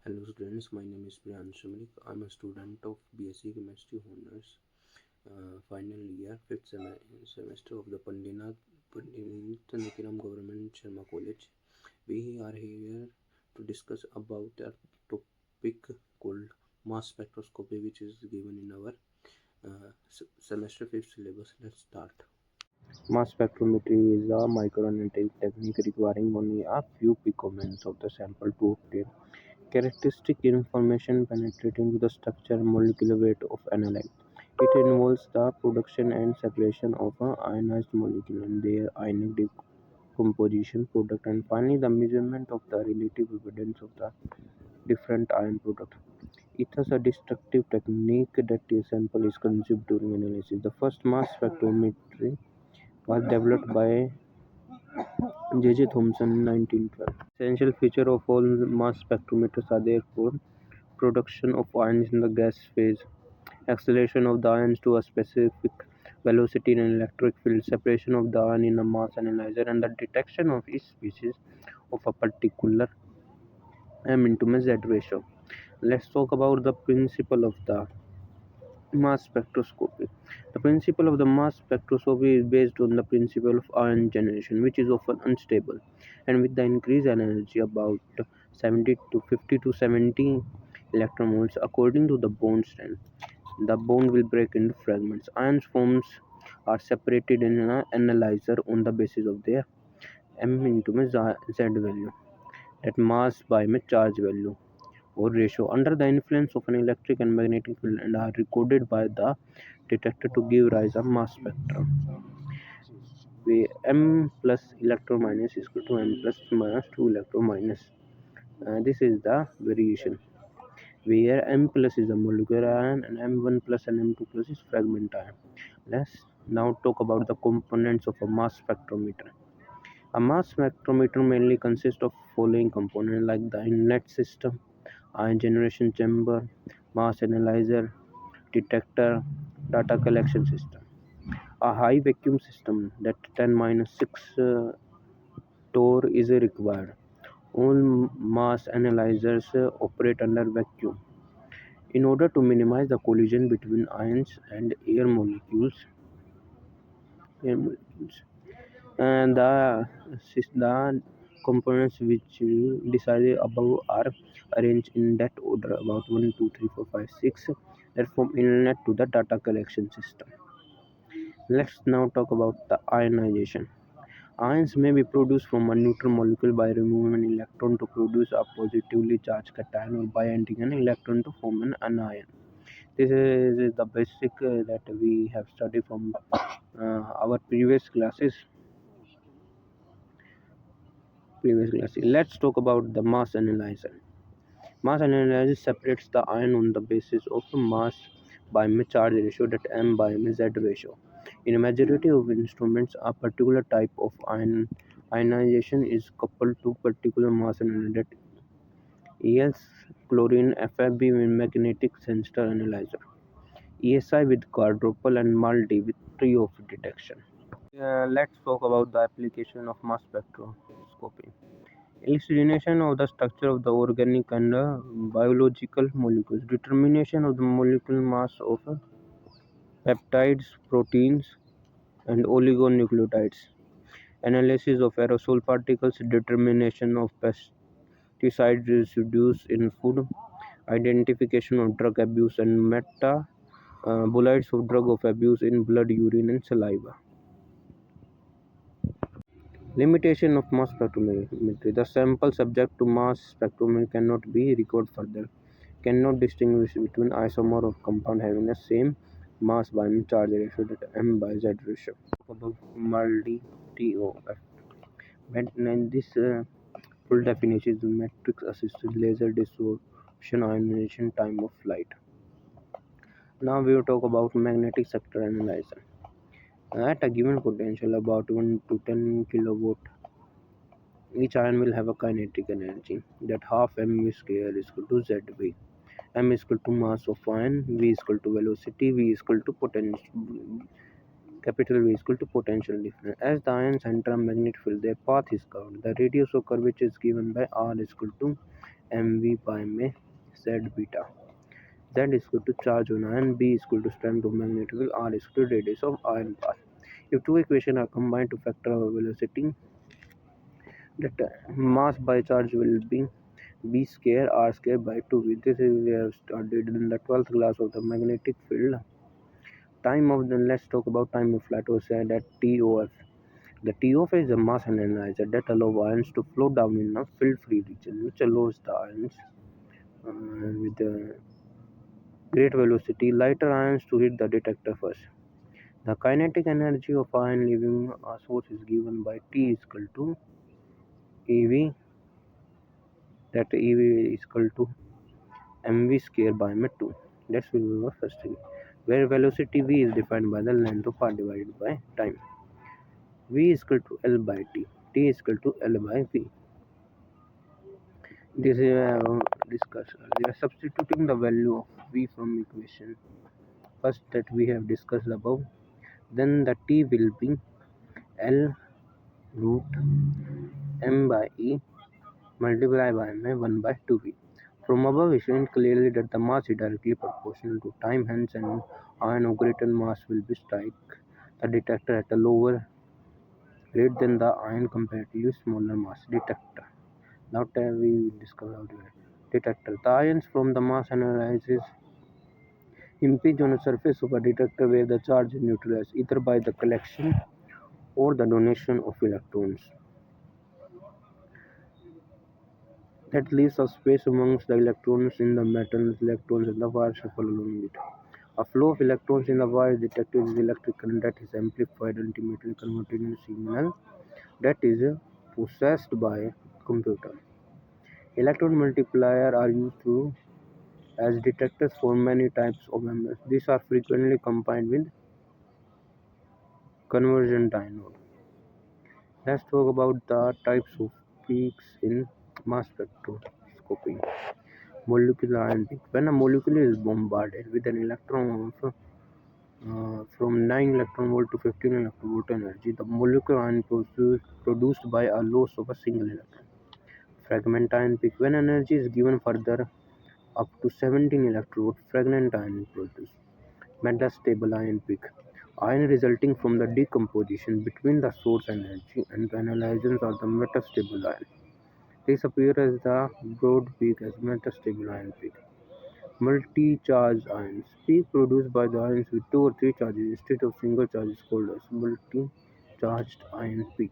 Hello students, my name is Priyanshu. Malik. I'm a student of B.S.C Chemistry Honours, final year, 5th semester of the Pandit Neki Government Sharma College. We are here to discuss about a topic called mass spectroscopy, which is given in our semester 5th syllabus. Let's start. Mass spectrometry is a microanalytic technique requiring only a few picoments of the sample to obtain characteristic information penetrating to the structure and molecular weight of analyte. It involves the production and separation of an ionized molecule and their ionic decomposition product, and finally the measurement of the relative impedance of the different ion products. It has a destructive technique that a sample is consumed during analysis. The first mass spectrometry was developed by J.J. Thomson in 1912. Essential feature of all mass spectrometers are therefore production of ions in the gas phase, acceleration of the ions to a specific velocity in an electric field, separation of the ion in a mass analyzer, and the detection of each species of a particular M into Z ratio. Let's talk about the principle of the mass spectroscopy. The principle of the mass spectroscopy is based on the principle of ion generation, which is often unstable, and with the increased energy about 70 to 50 to 70 electromoles according to the bond strength. The bond will break into fragments. Ions forms are separated in an analyzer on the basis of their M into Z value, that mass by charge value or ratio, under the influence of an electric and magnetic field, and are recorded by the detector to give rise a mass spectrum, where M plus electron minus is equal to M plus minus 2 electron minus. This is the variation, where M plus is a molecular ion and M1 plus and M2 plus is fragment ion. Let's now talk about the components of a mass spectrometer. A mass spectrometer mainly consists of following components like the inlet system, ion generation chamber, mass analyzer, detector, data collection system. A high vacuum system, that 10-6 torr, is required. All mass analyzers operate under vacuum. In order to minimize the collision between ions and air molecules, and the components which we decided above are arranged in that order, about 1 2 3 4 5 6, that from inlet to the data collection system. Let's now talk about the ionization. Ions may be produced from a neutral molecule by removing an electron to produce a positively charged cation, or by adding an electron to form an anion. This is the basic that we have studied from our previous classes. Let's talk about the mass analyzer. Mass analyzer separates the ion on the basis of mass by charge ratio, that M by Z ratio. In a majority of instruments, a particular type of ionization is coupled to particular mass analyzer, ES chlorine, FFB with magnetic sensor analyzer, ESI with quadruple, and multi with three of detection. Let's talk about the application of mass spectroscopy. Elucidation of the structure of the organic and biological molecules, determination of the molecular mass of peptides, proteins, and oligonucleotides, analysis of aerosol particles, determination of pesticide residues in food, identification of drug abuse, and metabolites of drug of abuse in blood, urine, and saliva. Limitation of mass spectrometry. The sample subject to mass spectrometry cannot be recorded further, cannot distinguish between isomer of compound having the same mass by charge ratio, that M by Z ratio. About multi-TOF. And this full definition is the matrix assisted laser distortion ionization time of light. Now we will talk about magnetic sector analyzer. At a given potential about 1 to 10 kilowatt, each ion will have a kinetic energy, that half mv square is equal to zv. M is equal to mass of ion, v is equal to velocity, v is equal to potential, capital V is equal to potential difference. As the ions enter a magnetic field, their path is curved. The radius of curvature is given by R is equal to mv by me z beta. Z is equal to charge on iron, B is equal to strength of magnetic field, R is equal to radius of iron path. If two equations are combined to factor our velocity, the mass by charge will be B square R square by 2. This is we have studied in the 12th class of the magnetic field. Time of the let's talk about time of flight was said at TOF. The TOF is a mass analyzer that allows ions to flow down in a field-free region, which allows the ions with a great velocity, lighter ions to hit the detector first. The kinetic energy of ion leaving a source is given by T is equal to EV, that EV is equal to mv square by m2. That will be our first thing. Where velocity v is defined by the length of r divided by time. V is equal to L by T. T is equal to L by V. This is discussed earlier. Substituting the value of V from equation first that we have discussed above, then the T will be L root m by E multiplied by m 1 by 2V. From above, we shown clearly that the mass is directly proportional to time, hence an ion of greater mass will be strike the detector at a lower rate than the ion comparatively smaller mass detector. Now we discover how to detector. The ions from the mass analysis impinge on the surface of a detector where the charge is neutralized either by the collection or the donation of electrons. That leaves a space amongst the electrons in the metal. Electrons in the wire shuffle along it. A flow of electrons in the wire is detected with electric current that is amplified, ultimately converted into signal that is processed by a computer. Electron multipliers are used as detectors for many types of members. These are frequently combined with conversion diodes. Let's talk about the types of peaks in mass spectroscopy. Molecular ion peak. When a molecule is bombarded with an electron of from 9 electron volt to 15 electron volt energy, the molecular ion produced by a loss of a single electron. Fragment ion peak. When energy is given further up to 17 electron volt, fragment ion is produced. Metastable ion peak. Ion resulting from the decomposition between the source energy and the analyzers are the metastable ion. These appear as the broad peak as metastable ion peak. Multi-charge ions. Peak produced by the ions with two or three charges instead of single charge is called as multi-charged ion peak.